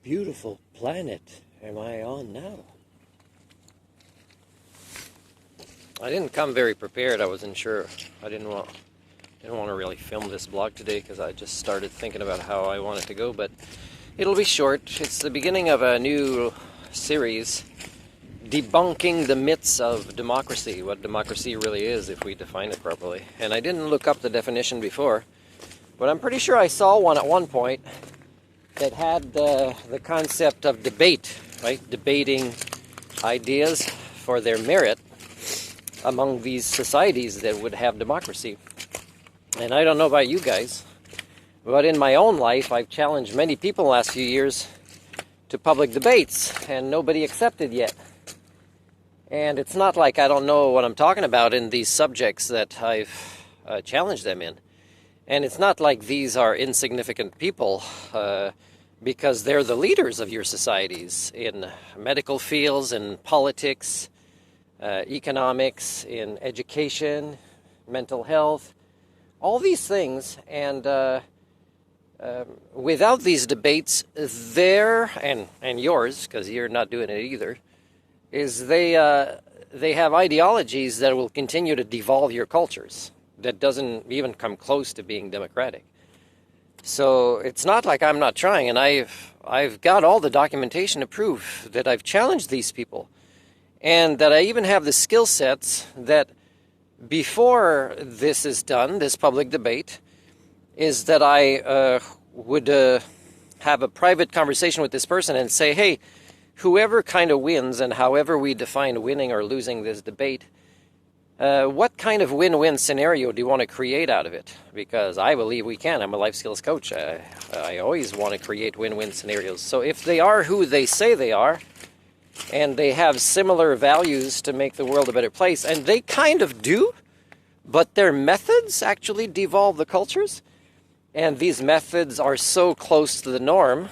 beautiful planet am I on now? I didn't come very prepared. I wasn't sure. I didn't want to really film this vlog today because I just started thinking about how I want it to go, but it'll be short. It's the beginning of a new series debunking the myths of democracy, what democracy really is if we define it properly. And I didn't look up the definition before, but I'm pretty sure I saw one at one point that had the concept of debate, right? Debating ideas for their merit among these societies that would have democracy. And I don't know about you guys, but in my own life, I've challenged many people in the last few years to public debates, and nobody accepted yet. And it's not like I don't know what I'm talking about in these subjects that I've challenged them in. And it's not like these are insignificant people because they're the leaders of your societies in medical fields, in politics, economics, in education, mental health, all these things. And without these debates, and yours, because you're not doing it either, is they have ideologies that will continue to devolve your cultures that doesn't even come close to being democratic. So it's not like I'm not trying, and I've got all the documentation to prove that I've challenged these people, and that I even have the skill sets that before this is done, this public debate, is that I would have a private conversation with this person and say, hey, whoever kind of wins, and however we define winning or losing this debate, what kind of win-win scenario do you want to create out of it? Because I believe we can. I'm a life skills coach. I always want to create win-win scenarios. So if they are who they say they are, and they have similar values to make the world a better place, and they kind of do, but their methods actually devolve the cultures, and these methods are so close to the norm,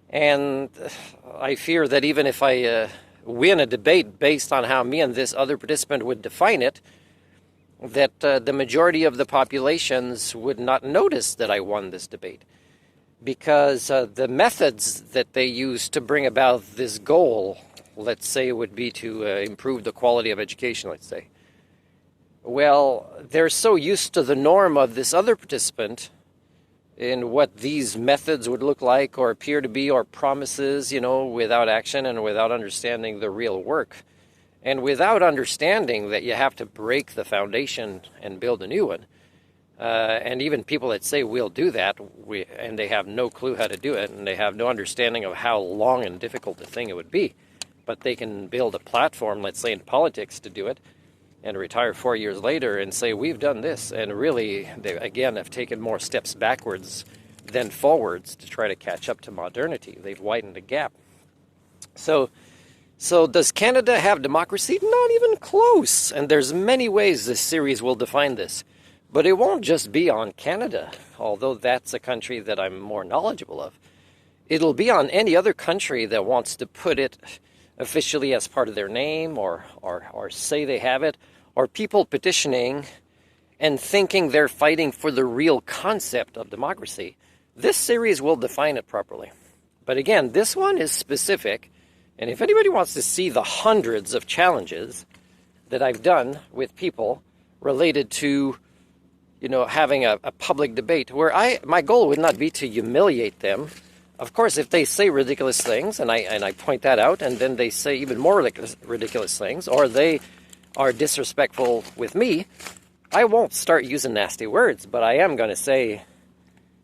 and I fear that even if I win a debate based on how me and this other participant would define it, that the majority of the populations would not notice that I won this debate. Because the methods that they use to bring about this goal, let's say, would be to improve the quality of education, let's say. Well, they're so used to the norm of this other participant in what these methods would look like or appear to be, or promises, without action and without understanding the real work. And without understanding that you have to break the foundation and build a new one. And even people that say we'll do that, and they have no clue how to do it, and they have no understanding of how long and difficult a thing it would be. But they can build a platform, let's say in politics, to do it, and retire 4 years later and say, we've done this. And really, they, again, have taken more steps backwards than forwards to try to catch up to modernity. They've widened the gap. So does Canada have democracy? Not even close. And there's many ways this series will define this. But it won't just be on Canada, although that's a country that I'm more knowledgeable of. It'll be on any other country that wants to put it officially as part of their name, or say they have it, or people petitioning and thinking they're fighting for the real concept of democracy. This series will define it properly. But again, this one is specific, and if anybody wants to see the hundreds of challenges that I've done with people related to having a public debate, where my goal would not be to humiliate them. Of course, if they say ridiculous things, and I point that out, and then they say even more ridiculous things, or they are disrespectful with me, I won't start using nasty words, but I am going to say,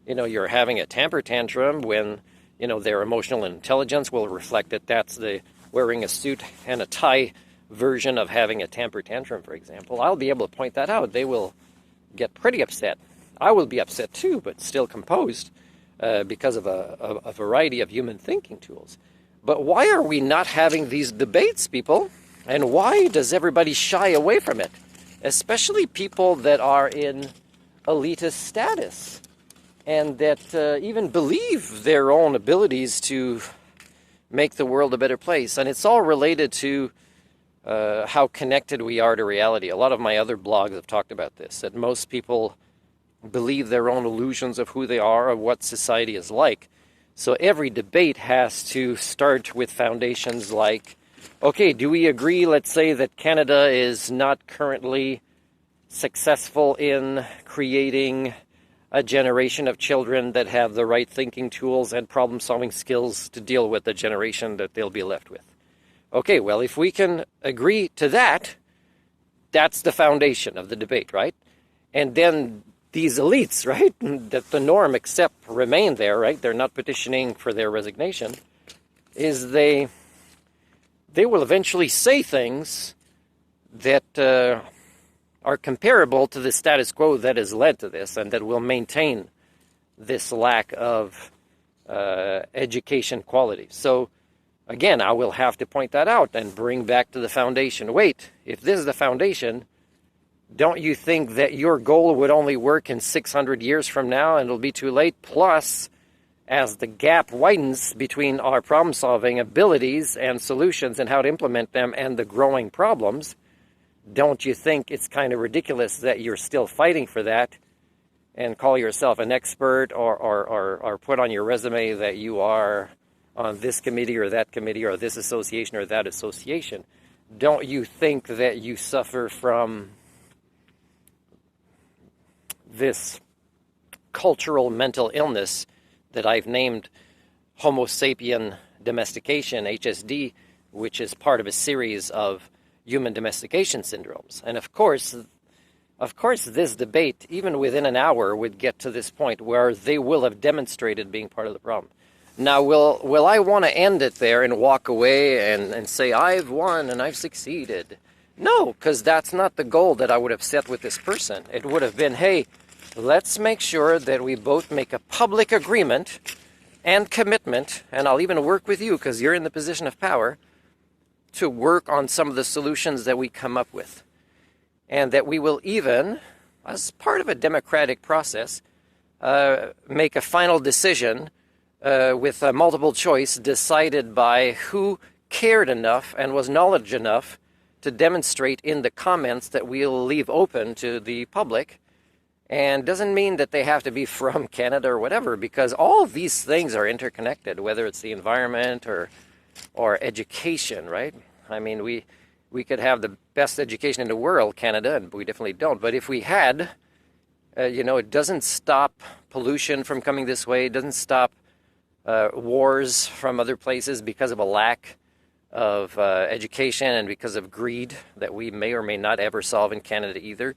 you're having a temper tantrum when, their emotional intelligence will reflect that that's the wearing a suit and a tie version of having a temper tantrum, for example. I'll be able to point that out. They will get pretty upset. I will be upset too, but still composed because of a variety of human thinking tools. But why are we not having these debates, people? And why does everybody shy away from it? Especially people that are in elitist status and that even believe their own abilities to make the world a better place. And it's all related to how connected we are to reality. A lot of my other blogs have talked about this, that most people believe their own illusions of who they are or what society is like. So every debate has to start with foundations like, okay, do we agree, let's say, that Canada is not currently successful in creating a generation of children that have the right thinking tools and problem-solving skills to deal with the generation that they'll be left with. Okay, well, if we can agree to that, that's the foundation of the debate, right? And then these elites, right, that the norm except remain there, right? They're not petitioning for their resignation, is they will eventually say things that are comparable to the status quo that has led to this and that will maintain this lack of education quality. So again, I will have to point that out and bring back to the foundation. Wait, if this is the foundation, don't you think that your goal would only work in 600 years from now and it'll be too late? Plus, as the gap widens between our problem-solving abilities and solutions and how to implement them and the growing problems, don't you think it's kind of ridiculous that you're still fighting for that and call yourself an expert or put on your resume that you are on this committee or this association or that association? Don't you think that you suffer from this cultural mental illness that I've named Homo sapien domestication, HSD, which is part of a series of human domestication syndromes? And of course, this debate, even within an hour, would get to this point where they will have demonstrated being part of the problem. Now, will I want to end it there and walk away and say, I've won and I've succeeded? No, because that's not the goal that I would have set with this person. It would have been, hey, let's make sure that we both make a public agreement and commitment, and I'll even work with you because you're in the position of power, to work on some of the solutions that we come up with. And that we will even, as part of a democratic process, make a final decision with a multiple choice decided by who cared enough and was knowledgeable enough to demonstrate in the comments that we'll leave open to the public. And doesn't mean that they have to be from Canada or whatever, because all of these things are interconnected, whether it's the environment or education, right? I mean, we could have the best education in the world, Canada, and we definitely don't. But if we had, it doesn't stop pollution from coming this way. It doesn't stop wars from other places because of a lack of education and because of greed that we may or may not ever solve in Canada either.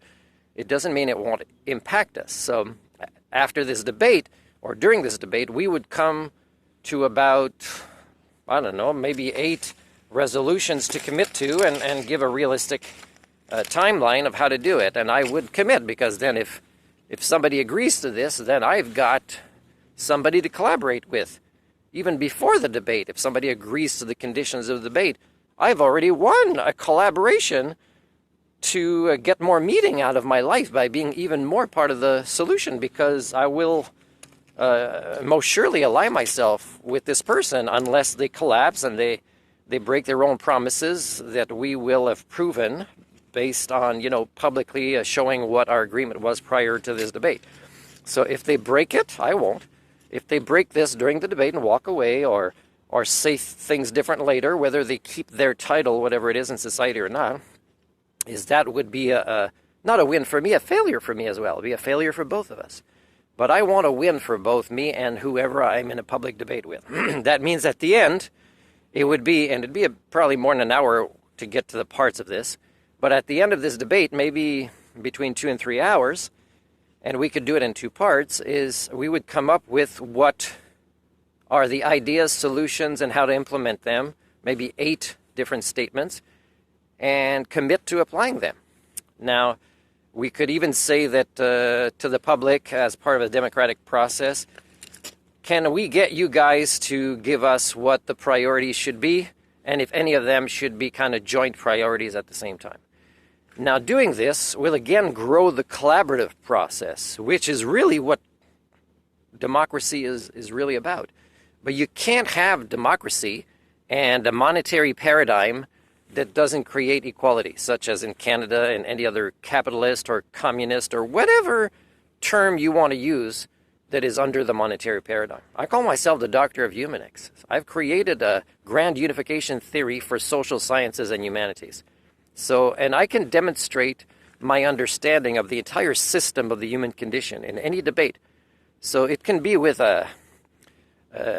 It doesn't mean it won't impact us. So after this debate, or during this debate, we would come to about, I don't know, maybe 8 resolutions to commit to and give a realistic timeline of how to do it. And I would commit, because then if somebody agrees to this, then I've got somebody to collaborate with. Even before the debate, if somebody agrees to the conditions of the debate, I've already won a collaboration to get more meaning out of my life by being even more part of the solution, because I will most surely ally myself with this person unless they collapse and they break their own promises that we will have proven based on, publicly showing what our agreement was prior to this debate. So if they break it, I won't. If they break this during the debate and walk away or say things different later, whether they keep their title, whatever it is in society or not, that would be not a win for me, a failure for me as well. It would be a failure for both of us. But I want a win for both me and whoever I'm in a public debate with. That means at the end, it'd be probably more than an hour to get to the parts of this. But at the end of this debate, maybe between 2 and 3 hours, and we could do it in 2 parts, is we would come up with what are the ideas, solutions, and how to implement them, maybe 8 different statements, and commit to applying them. Now, we could even say that to the public as part of a democratic process, can we get you guys to give us what the priorities should be, and if any of them should be kind of joint priorities at the same time? Now, doing this will again grow the collaborative process, which is really what democracy is really about. But you can't have democracy and a monetary paradigm that doesn't create equality, such as in Canada and any other capitalist or communist or whatever term you want to use that is under the monetary paradigm. I call myself the doctor of humanics. I've created a grand unification theory for social sciences and humanities. So, and I can demonstrate my understanding of the entire system of the human condition in any debate. So it can be with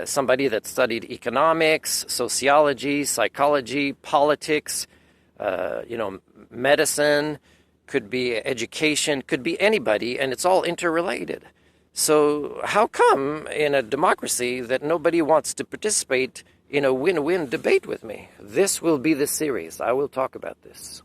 somebody that studied economics, sociology, psychology, politics, medicine, could be education, could be anybody, and it's all interrelated. So how come in a democracy that nobody wants to participate in a win-win debate with me? This will be the series. I will talk about this.